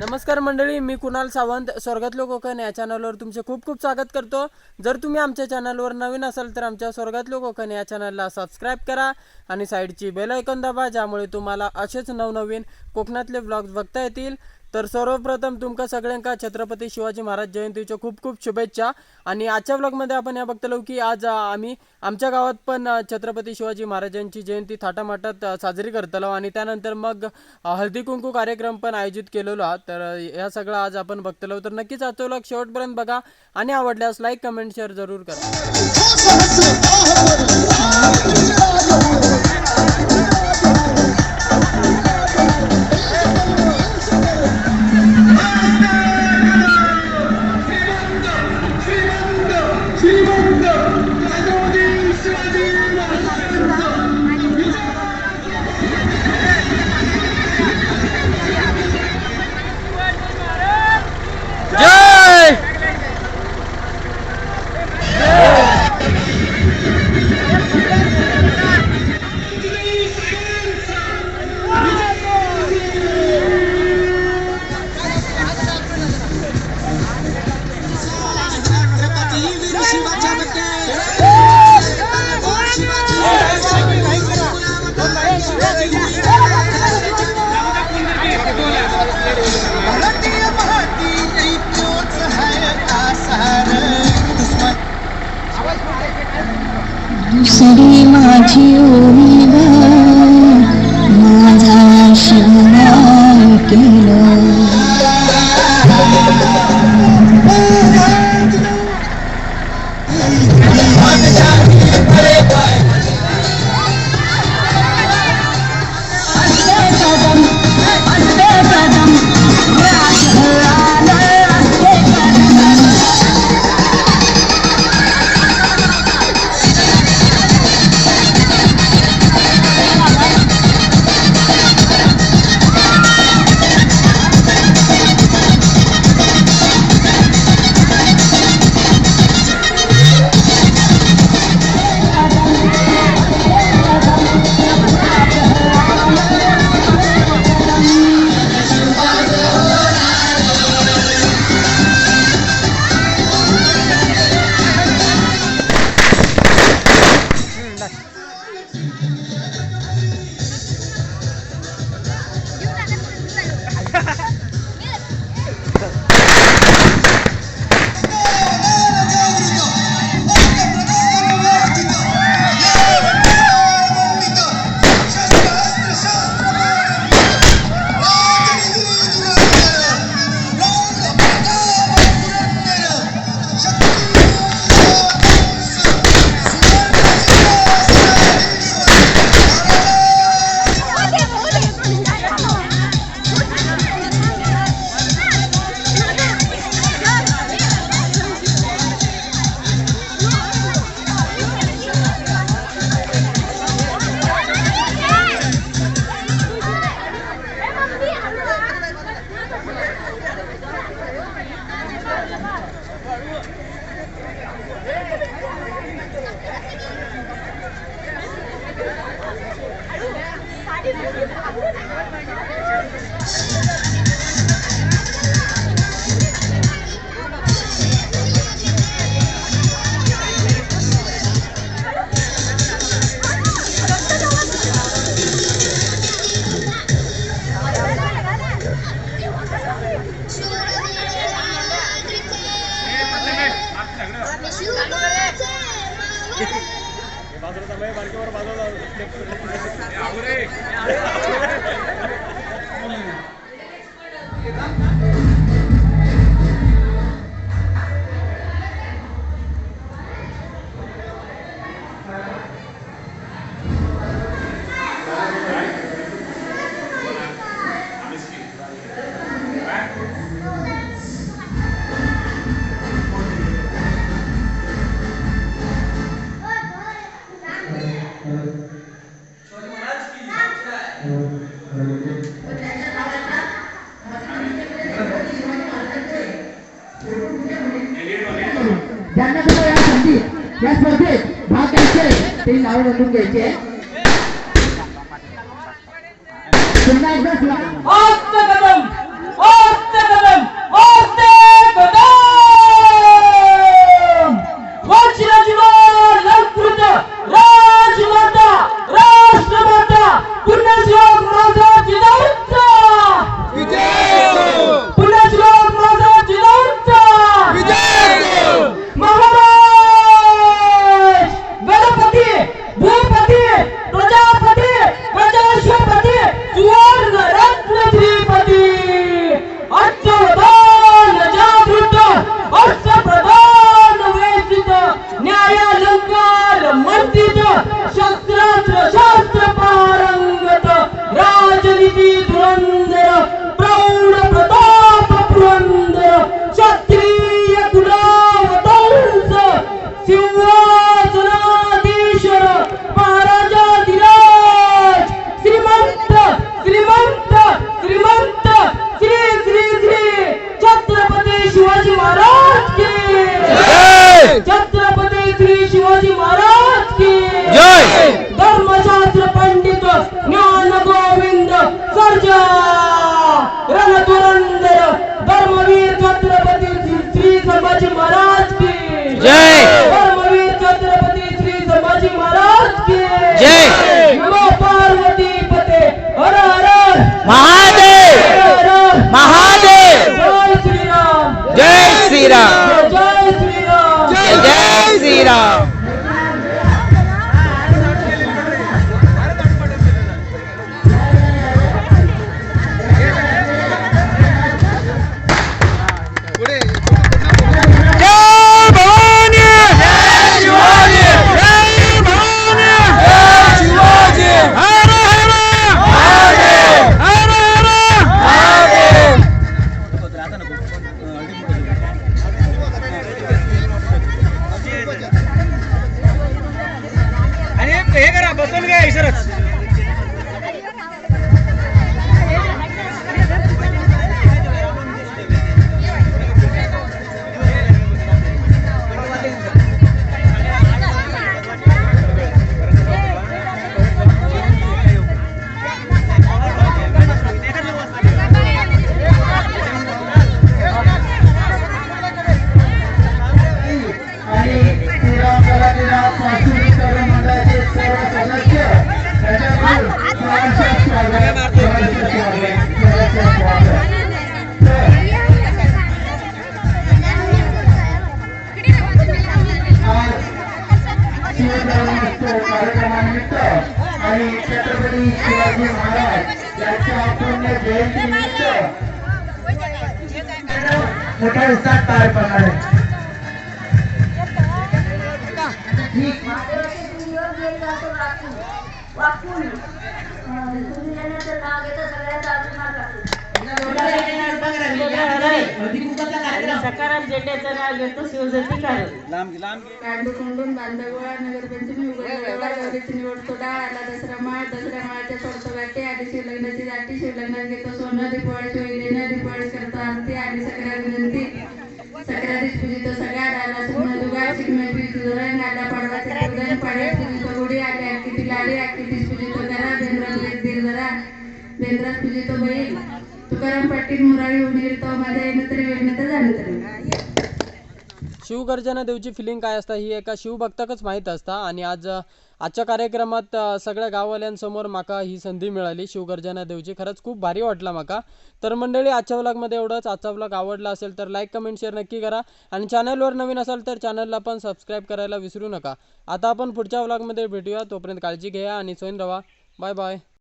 नमस्कार मंडळी, मी कुणाल सावंत स्वर्गातलो कोकण या चॅनलवर तुमचे खूप खूप स्वागत करतो। जर तुम्ही आमच्या चॅनलवर नवीन असाल तर आमच्या स्वर्गातलो कोकण या चॅनलला सबस्क्राइब करा आणि साइडची बेल आयकॉन दाबा, ज्यामुळे तुम्हाला असेच नवनवीन कोकणातले व्लॉग्स बघता येतील। तर सर्वप्रथम तुमका सगळ्यांका छत्रपती शिवाजी महाराज जयंतीच्या खूप खूप शुभेच्छा। आणि आजच्या व्लॉगमध्ये आपण या बघतलो की आज आम्ही आमच्या गावात पण छत्रपती शिवाजी महाराजांची जयंती थाटामाटात साजरी करतलो आणि त्यानंतर मग हळदी कुंकू कार्यक्रम पण आयोजित केलेलो। तर या सगळं आज आपण बघतलो, तर नक्कीच आजचा व्लॉग शेवटपर्यंत बघा आणि आवडल्यास लाईक कमेंट शेअर जरूर करा। दुसरी माझी उमेद माझा शिवना केलं। ज्यांना सुद्धा या संधी या स्पर्धेत भाग घ्यायचे ते नाव नोंदून घ्यायचे। आस्ते कदम आस्ते कदम आस्ते कदम वज्रज्वालंकृत राजमाता राष्ट्रमाता पुण्यश्लोक माझा जिजाऊंचा पुण्यश्लोक माझा जिजाऊंचा महाराज गणपती भूपती प्रजापती प्रजाश्वपती सुवर्ण रत्न श्रीपती अच्युतान जागृत अष्टप्रधान वेशित न्यायालंकार मंडित शस्त्रास्त्र शास्त्र पारंगत राजनीती धुरंधर प्रौढ प्रताप पुरंदर क्षत्रिय कुलावतंस सिंहासनाधीश्वर महाराजाधिराज श्रीमंत श्रीमंत श्रीमंत श्री श्री श्री छत्रपती शिवाजी महाराज की छत्रपती श्री शिवाजी महाराज की धर्मशास्त्र पंडित ज्ञान गोविंद सर्जा रणधुरंधर धर्मवीर छत्रपती श्री संभाजी महाराज की धर्मवीर छत्रपती श्री संभाजी महाराज की नमो पार्वती पते हर हर महादेव हर हर महादेव जय श्री राम जय श्री राम जय श्री राम जय श्री राम जय भवानी जय शिवाजी जय भवानी जय शिवाजी हर हर महादेव हर हर महादेव आणि हे करा बसून घ्या इसरच आणि क्रीडा सांस्कृतिक कार्य मंडळाचे सर्व सदस्य त्याच्याकडून सहर्ष स्वागत सहर्ष स्वागत आज शिवधर्मोत्सव कार्यक्रमानिमित्त आणि छत्रपती शिवाजी महाराज यांच्या पुण्य जयंतीनिमित्त मोठ्या उत्साहात पार पडणार आहे. सकाराम झेंड्याचं नाव घेतो शिवजयंती कारण कांडून बांधगोळा नगरपंचमी उघडला गौरीची निवडतो डाळ आला दसरा माळच्या सोडतो गाठी आधी शिवलग्नाची दाटी शिवलग्नात घेतो सोनं दिपवाळी शिवलेनं दिपवाळी करतो आरती आणि सगळ्या विनंती सगळ्या दिस पूजितो सगळ्या डाला सुमन दुगार शिकमेल पूजितो रंग आला पाडवाचे पूजन पाड्यात पूजितो गुढी आली आखी लाडी आखी दिस पूजितो करा बेंद्रात दीर जरा बेंद्रात पूजितो बैल तुकाराम पाटील मुरारी उनीरतो माझ्या येणं तरी वेगळं तर झालं तरी शिवगर्जना देवची फिलिंग काय असता ही एका शिवभक्ताकच माहीत असता. आणि आजच्या कार्यक्रमात सगळ्या गाववाल्यांसमोर माका ही संधी मिळाली शिवगर्जना देवची. खरंच खूप भारी वाटला माका. तर मंडळी आजच्या व्लॉगमध्ये एवढंच. आजचा व्लॉग आवडला असेल तर लाईक कमेंट शेअर नक्की करा आणि चॅनलवर नवीन असाल तर चॅनलला पण सबस्क्राईब करायला विसरू नका. आता आपण पुढच्या व्लॉगमध्ये भेटूया. तोपर्यंत काळजी घ्या आणि सोयीन रहा. Bye bye.